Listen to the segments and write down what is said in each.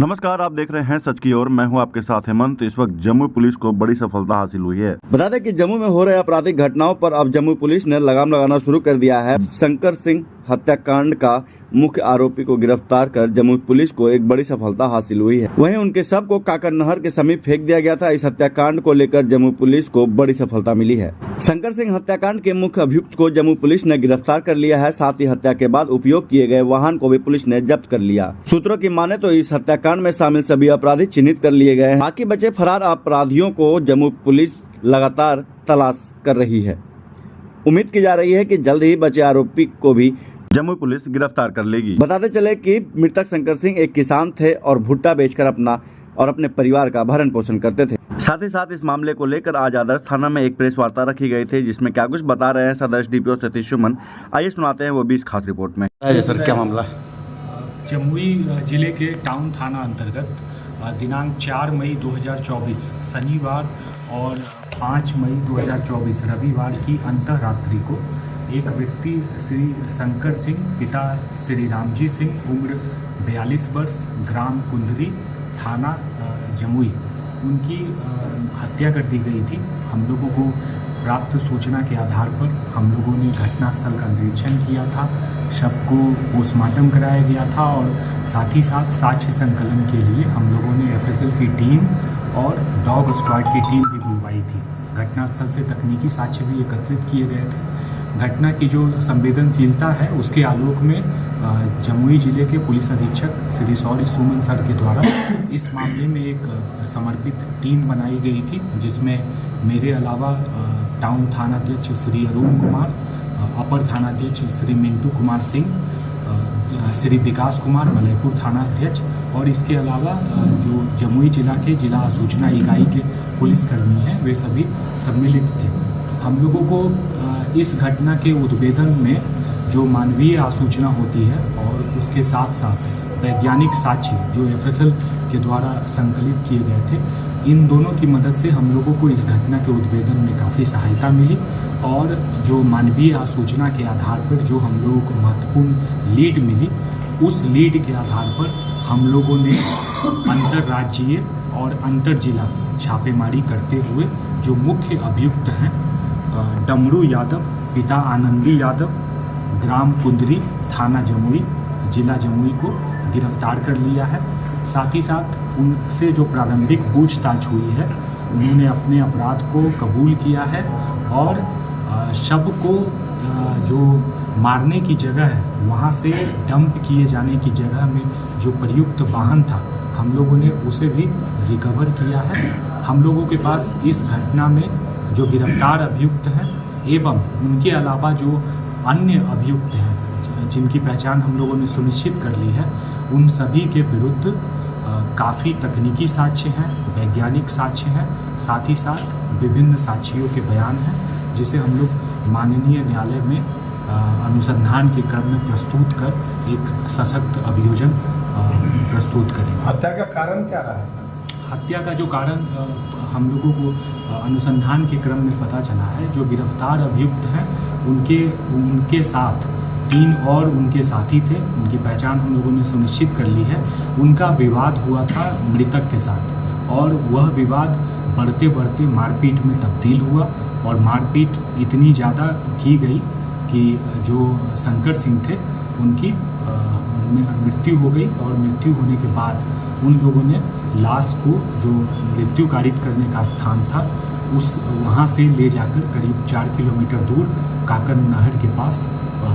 नमस्कार, आप देख रहे हैं सच की ओर। मैं हूं आपके साथ हेमंत। इस वक्त जम्मू पुलिस को बड़ी सफलता हासिल हुई है। बता दें कि जम्मू में हो रहे आपराधिक घटनाओं पर अब जम्मू पुलिस ने लगाम लगाना शुरू कर दिया है। शंकर सिंह हत्याकांड का मुख्य आरोपी को गिरफ्तार कर जम्मू पुलिस को एक बड़ी सफलता हासिल हुई है। वहीं उनके शव को काकर नहर के समीप फेंक दिया गया था। इस हत्याकांड को लेकर जम्मू पुलिस को बड़ी सफलता मिली है। शंकर सिंह हत्याकांड के मुख्य अभियुक्त को जम्मू पुलिस ने गिरफ्तार कर लिया है। साथ ही हत्या के बाद उपयोग किए गए वाहन को भी पुलिस ने जब्त कर लिया। सूत्रों की माने तो इस हत्याकांड में शामिल सभी अपराधी चिन्हित कर लिए गए हैं। बाकी बचे फरार अपराधियों को जम्मू पुलिस लगातार तलाश कर रही है। उम्मीद की जा रही है कि जल्द ही बचे आरोपी को भी जम्मू पुलिस गिरफ्तार कर लेगी। बताते चले कि मृतक शंकर सिंह एक किसान थे और भुट्टा बेचकर अपना और अपने परिवार का भरण पोषण करते थे। साथ ही साथ इस मामले को लेकर आज आदर्श थाना में एक प्रेस वार्ता रखी गई थी, जिसमें क्या कुछ बता रहे हैं सदस्य डीपीओ सतीश सुमन। आइए सुनाते हैं वो भी इस खास रिपोर्ट में। सर, क्या मामला? जमुई जिले के टाउन थाना अंतर्गत दिनांक 4 मई 2024 शनिवार और 5 मई 2024 रविवार की अंतरात्रि को एक व्यक्ति श्री शंकर सिंह पिता श्री रामजी सिंह उम्र 42 वर्ष ग्राम कुंदरी थाना जमुई उनकी हत्या कर दी गई थी। हम लोगों को प्राप्त सूचना के आधार पर हम लोगों ने घटनास्थल का निरीक्षण किया था। शव को पोस्टमार्टम कराया गया था और साथ ही साथ साक्ष्य संकलन के लिए हम लोगों ने एफएसएल की टीम और डॉग स्क्वाड की टीम भी बुलवाई थी। घटनास्थल से तकनीकी साक्ष्य भी एकत्रित किए गए थे। घटना की जो संवेदनशीलता है उसके आलोक में जमुई जिले के पुलिस अधीक्षक श्री सौरी सुमन सर के द्वारा इस मामले में एक समर्पित टीम बनाई गई थी, जिसमें मेरे अलावा टाउन थानाध्यक्ष श्री अरुण कुमार, अपर थानाध्यक्ष श्री मिंटू कुमार सिंह, श्री विकास कुमार मलयपुर थानाध्यक्ष और इसके अलावा जो जमुई जिला के जिला सूचना इकाई के पुलिसकर्मी हैं वे सभी सम्मिलित थे। हम लोगों को इस घटना के उद्भेदन में जो मानवीय आसूचना होती है और उसके साथ साथ वैज्ञानिक साक्ष्य जो एफएसएल के द्वारा संकलित किए गए थे, इन दोनों की मदद से हम लोगों को इस घटना के उद्भेदन में काफ़ी सहायता मिली। और जो मानवीय आसूचना के आधार पर जो हम लोगों को महत्वपूर्ण लीड मिली, उस लीड के आधार पर हम लोगों ने अंतर्राज्यीय और अंतर जिला छापेमारी करते हुए जो मुख्य अभियुक्त हैं डमरू यादव पिता आनंदी यादव ग्राम कुंदरी थाना जमुई जिला जमुई को गिरफ्तार कर लिया है। साथ ही साथ उनसे जो प्रारंभिक पूछताछ हुई है उन्होंने अपने अपराध को कबूल किया है और शव को जो मारने की जगह है वहाँ से डंप किए जाने की जगह में जो प्रयुक्त वाहन था हम लोगों ने उसे भी रिकवर किया है। हम लोगों के पास इस घटना में जो गिरफ्तार अभियुक्त हैं एवं उनके अलावा जो अन्य अभियुक्त हैं जिनकी पहचान हम लोगों ने सुनिश्चित कर ली है, उन सभी के विरुद्ध काफ़ी तकनीकी साक्ष्य हैं, वैज्ञानिक साक्ष्य हैं, साथ ही साथ विभिन्न साक्षियों के बयान हैं, जिसे हम लोग माननीय न्यायालय में अनुसंधान के क्रम में प्रस्तुत कर एक सशक्त अभियोजन प्रस्तुत करेंगे। हत्या का कारण क्या रहा है? हत्या का जो कारण हम लोगों को अनुसंधान के क्रम में पता चला है, जो गिरफ्तार अभियुक्त हैं उनके साथ 3 और उनके साथी थे, उनकी पहचान हम लोगों ने सुनिश्चित कर ली है। उनका विवाद हुआ था मृतक के साथ और वह विवाद बढ़ते बढ़ते मारपीट में तब्दील हुआ और मारपीट इतनी ज़्यादा की गई कि जो शंकर सिंह थे उनकी मृत्यु हो गई और मृत्यु होने के बाद उन लोगों ने लाश को जो मृत्यु कारित करने का स्थान था उस वहाँ से ले जाकर करीब 4 किलोमीटर दूर काकर नहर के पास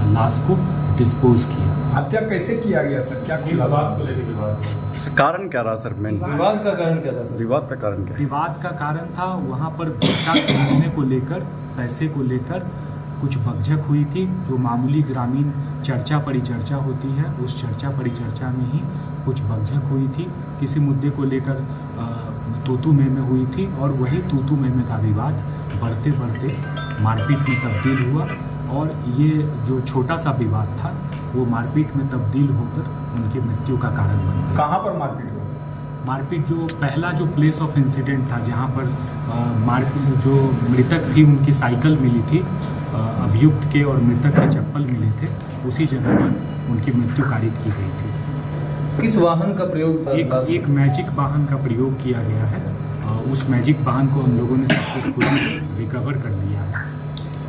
लाश को डिस्पोज किया। हत्या कैसे किया गया सर? क्या बात को लेकर विवाद कारण क्या रहा सर? मेन विवाद का कारण क्या था सर? विवाद का कारण क्या? विवाद का कारण था वहाँ पर भुट्टा खरीदने को लेकर, पैसे को लेकर कुछ बकझक हुई थी। जो मामूली ग्रामीण चर्चा परिचर्चा होती है, उस चर्चा परिचर्चा में ही कुछ बकझक हुई थी। किसी मुद्दे को लेकर तूतू में हुई थी और वही तूतू में का विवाद बढ़ते बढ़ते मारपीट में तब्दील हुआ और ये जो छोटा सा विवाद था वो मारपीट में तब्दील होकर उनकी मृत्यु का कारण बन गया। कहाँ पर मारपीट हुआ? मारपीट जो पहला जो प्लेस ऑफ इंसिडेंट था जहाँ पर मारपीट जो मृतक थी उनकी साइकिल मिली थी, अभियुक्त के और मृतक के चप्पल मिले थे, उसी जगह पर उनकी मृत्यु कारित की गई थी। किस वाहन का प्रयोग एक मैजिक वाहन का प्रयोग किया गया है। उस मैजिक वाहन को हम लोगों ने सक्सेसफुली रिकवर कर लिया है।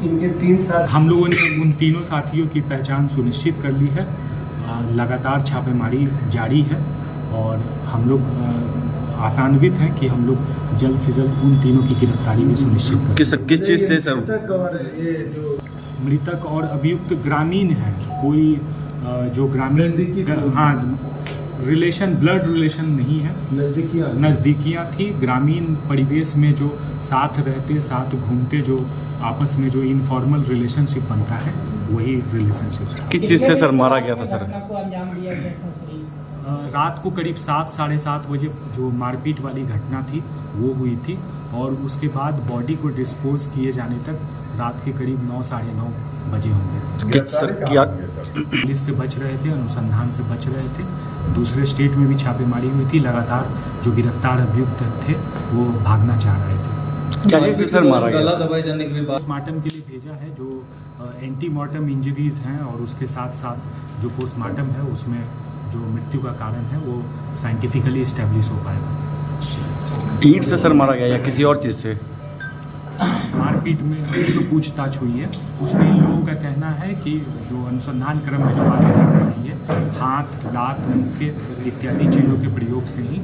इनके 3 साथ हम लोगों ने उन तीनों साथियों की पहचान सुनिश्चित कर ली है। लगातार छापेमारी जारी है और हम लोग आशान्वित हैं कि हम लोग जल्द से जल्द उन तीनों की गिरफ्तारी भी सुनिश्चित करें। किस चीज़ से सर? मृतक और अभियुक्त ग्रामीण हैं। कोई जो ग्रामीण, हाँ, रिलेशन, ब्लड रिलेशन नहीं है, नज़दीकियाँ थी। ग्रामीण परिवेश में जो साथ रहते, साथ घूमते, जो आपस में जो इनफॉर्मल रिलेशनशिप बनता है, वही रिलेशनशिप। किस चीज़ से सर मारा गया था सर? रात को करीब 7 साढ़े 7 बजे जो मारपीट वाली घटना थी वो हुई थी और उसके बाद बॉडी को डिस्पोज किए जाने तक रात के करीब 9 साढ़े 9 बजे होंगे। किस सर क्या पुलिस से बच रहे थे, अनुसंधान से बच रहे थे। दूसरे स्टेट में भी छापेमारी हुई थी। लगातार जो गिरफ्तार अभियुक्त थे वो भागना चाह रहे थे। क्या चीज़ से सर मारा गला गया? दबाए जाने के लिए पोस्टमार्टम के लिए भेजा है। जो एंटीमार्टम इंजरीज हैं और उसके साथ साथ जो पोस्टमार्टम है उसमें जो मृत्यु का कारण है वो साइंटिफिकली इस्टेब्लिश हो पाएगा। ईंट से सर मारा गया या किसी और चीज़ से? मारपीट में जो पूछताछ हुई है उसमें इन लोगों का कहना है कि जो अनुसंधान क्रम में जो बातें सामने आई है, हाथ, लात, मुक्के इत्यादि चीज़ों के प्रयोग से ही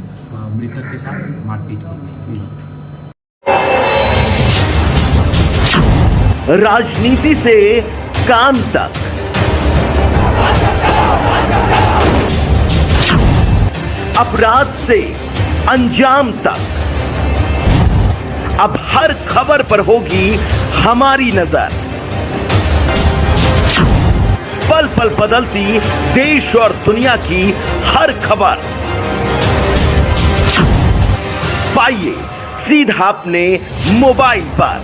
मृतक के साथ मारपीट की गई। राजनीति से काम तक, अपराध से अंजाम तक, अब हर खबर पर होगी हमारी नजर। पल पल बदलती देश और दुनिया की हर खबर पाइए सीधा अपने मोबाइल पर।